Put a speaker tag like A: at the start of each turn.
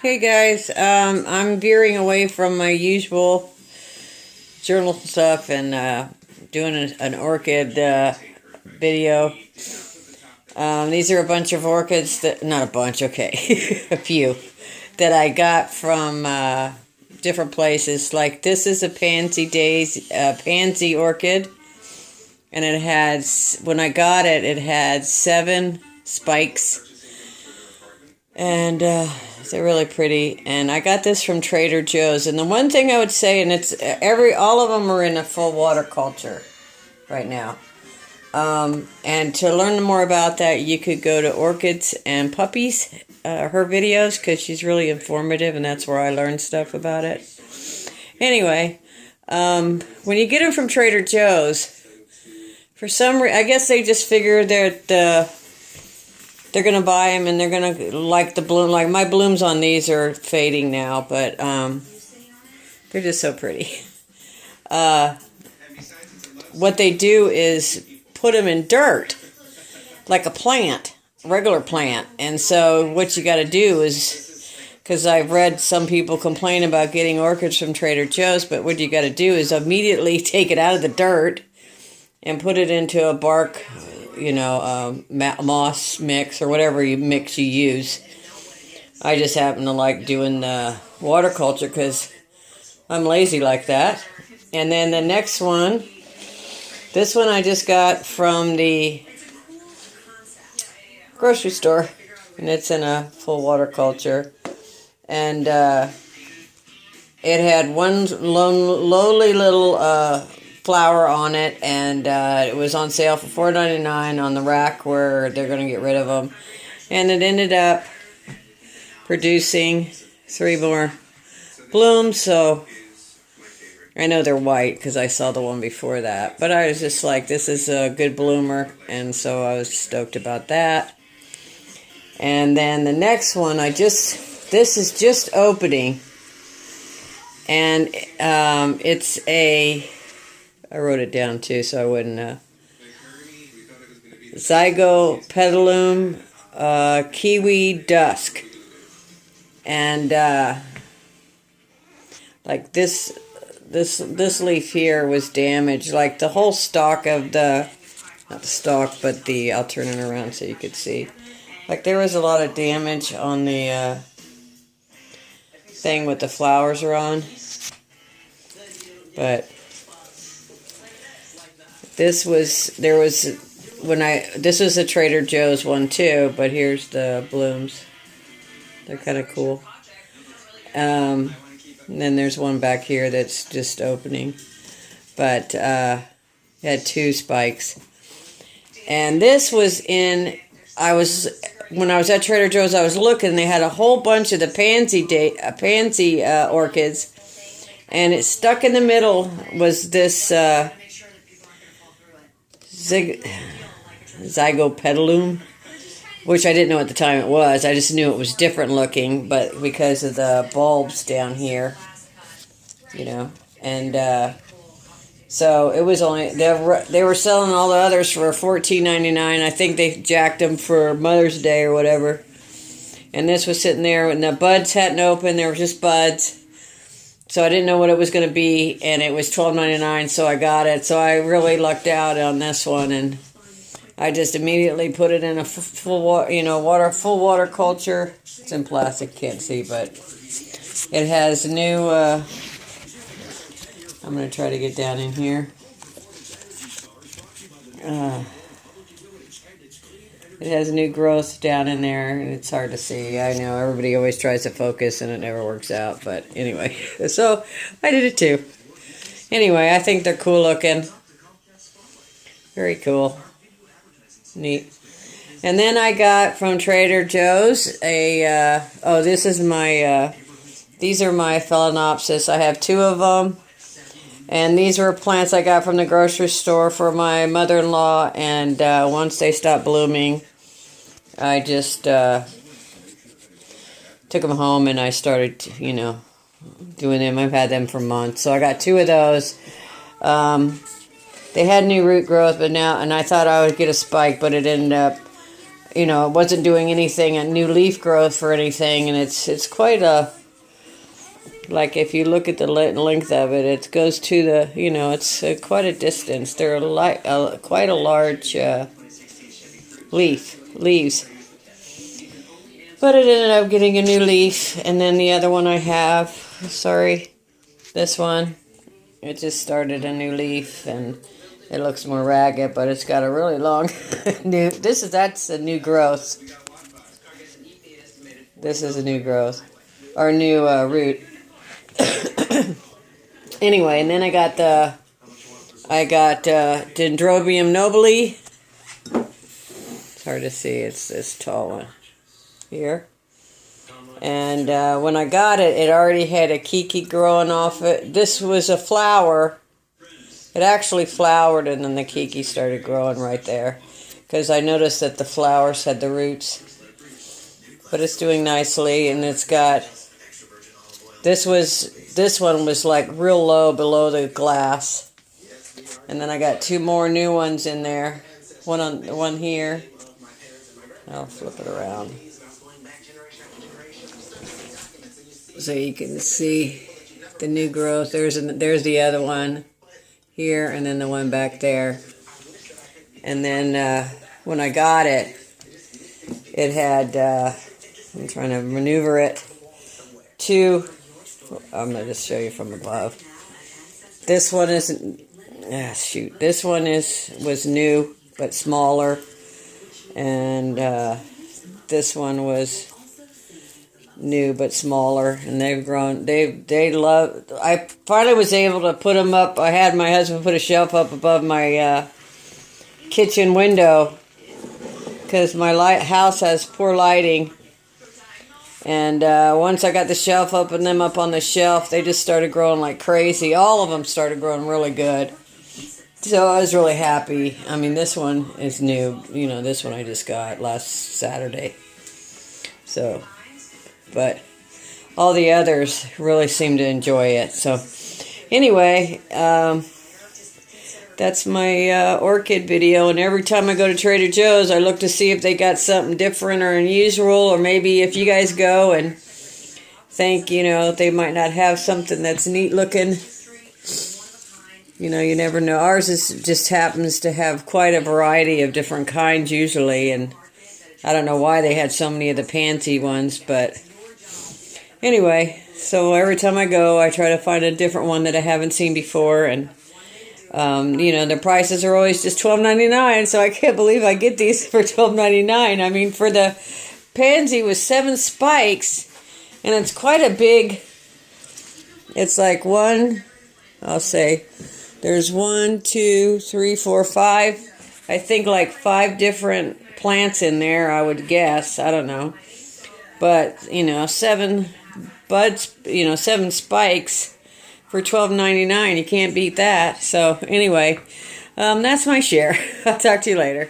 A: Hey guys, I'm veering away from my usual journal stuff and doing an orchid video. These are a bunch of orchids that, not a bunch, okay, a few, that I got from different places. Like this is a pansy orchid, and it had, when I got it, it had 7 spikes. And they're really pretty. And I got this from Trader Joe's. And the one thing I would say, and it's all of them are in a full water culture right now. And to learn more about that, you could go to Orchids and Puppies, her videos, because she's really informative, and that's where I learned stuff about it. Anyway, when you get them from Trader Joe's, for some reason, I guess they just figure that they're going to buy them and they're going to like the bloom. Like my blooms on these are fading now, but they're just so pretty. What they do is put them in dirt, like a plant, regular plant. And so what you got to do is, because I've read some people complain about getting orchids from Trader Joe's, but what you got to do is immediately take it out of the dirt and put it into a bark, moss mix or whatever mix you use. I just happen to like doing the water culture because I'm lazy like that. And then the next one, this one I just got from the grocery store, and it's in a full water culture. And it had one lowly little flower on it, and it was on sale for $4.99 on the rack where they're going to get rid of them. And it ended up producing 3 more blooms, so I know they're white because I saw the one before that. But I was just like, this is a good bloomer, and so I was stoked about that. And then the next one, this is just opening, and it's a, I wrote it down too so I wouldn't, Zygopedalum Kiwi Dusk. And like this leaf here was damaged. Like the whole stalk of not the stalk, but I'll turn it around so you could see. Like there was a lot of damage on the thing with the flowers are on. But this was a Trader Joe's one too, but here's the blooms. They're kind of cool. And then there's one back here that's just opening. But it had 2 spikes. And this was when I was at Trader Joe's, I was looking, they had a whole bunch of the pansy orchids. And it stuck in the middle was this Zygopedalum, which I didn't know at the time it was. I just knew it was different looking, but because of the bulbs down here, and so it was only, they were selling all the others for $14.99. I think they jacked them for Mother's Day or whatever. And this was sitting there, and the buds hadn't opened. There were just buds. So I didn't know what it was going to be, and it was $12.99, so I got it. So I really lucked out on this one, and I just immediately put it in a full water culture. It's in plastic, can't see, but it has new. I'm going to try to get down in here. It has new growth down in there, and it's hard to see. I know everybody always tries to focus, and it never works out. But anyway, so I did it too. Anyway, I think they're cool looking. Very cool. Neat. And then I got from Trader Joe's this is my, these are my Phalaenopsis. I have 2 of them. And these were plants I got from the grocery store for my mother-in-law. And once they stopped blooming, I just took them home and I started, doing them. I've had them for months. So I got 2 of those. They had new root growth, but now, and I thought I would get a spike, but it ended up, you know, it wasn't doing anything, a new leaf growth for anything, and it's quite a, like if you look at the length of it, it goes to the, you know, it's quite a distance. They're quite a large leaves. But it ended up getting a new leaf, and then the other one I have, sorry, this one, it just started a new leaf, and it looks more ragged, but it's got a really long that's a new growth. This is a new growth, or new root. Anyway, and then I got Dendrobium nobile. It's hard to see, it's this tall one here. And when I got it, it already had a kiki growing off it. This was a flower. It actually flowered, and then the kiki started growing right there, because I noticed that the flowers had the roots. But it's doing nicely, and it's got, this one was like real low below the glass. And then I got two more new ones in there. One here. I'll flip it around so you can see the new growth. There's the other one here, and then the one back there. And then when I got it, it had, I'm trying to maneuver it, I'm going to just show you from above. This one isn't, this one was new but smaller, and this one was new but smaller, and they've grown. They love. I finally was able to put them up. I had my husband put a shelf up above my kitchen window, because my house has poor lighting. And once I got the shelf up and them up on the shelf, they just started growing like crazy. All of them started growing really good. So I was really happy. I mean, this one is new. You know, this one I just got last Saturday. So, but all the others really seem to enjoy it. So, anyway, that's my orchid video. And every time I go to Trader Joe's, I look to see if they got something different or unusual. Or maybe if you guys go and think, you know, they might not have something that's neat looking. You know, you never know. Ours just happens to have quite a variety of different kinds usually, and I don't know why they had so many of the pansy ones, but anyway, so every time I go, I try to find a different one that I haven't seen before, and you know, the prices are always just $12.99, so I can't believe I get these for $12.99. I mean, for the pansy was 7 spikes, and it's quite a big, it's like I'll say, there's 1, 2, 3, 4, 5. I think like 5 different plants in there, I would guess. I don't know. But, you know, 7 buds, you know, 7 spikes for $12.99. You can't beat that. So, anyway, that's my share. I'll talk to you later.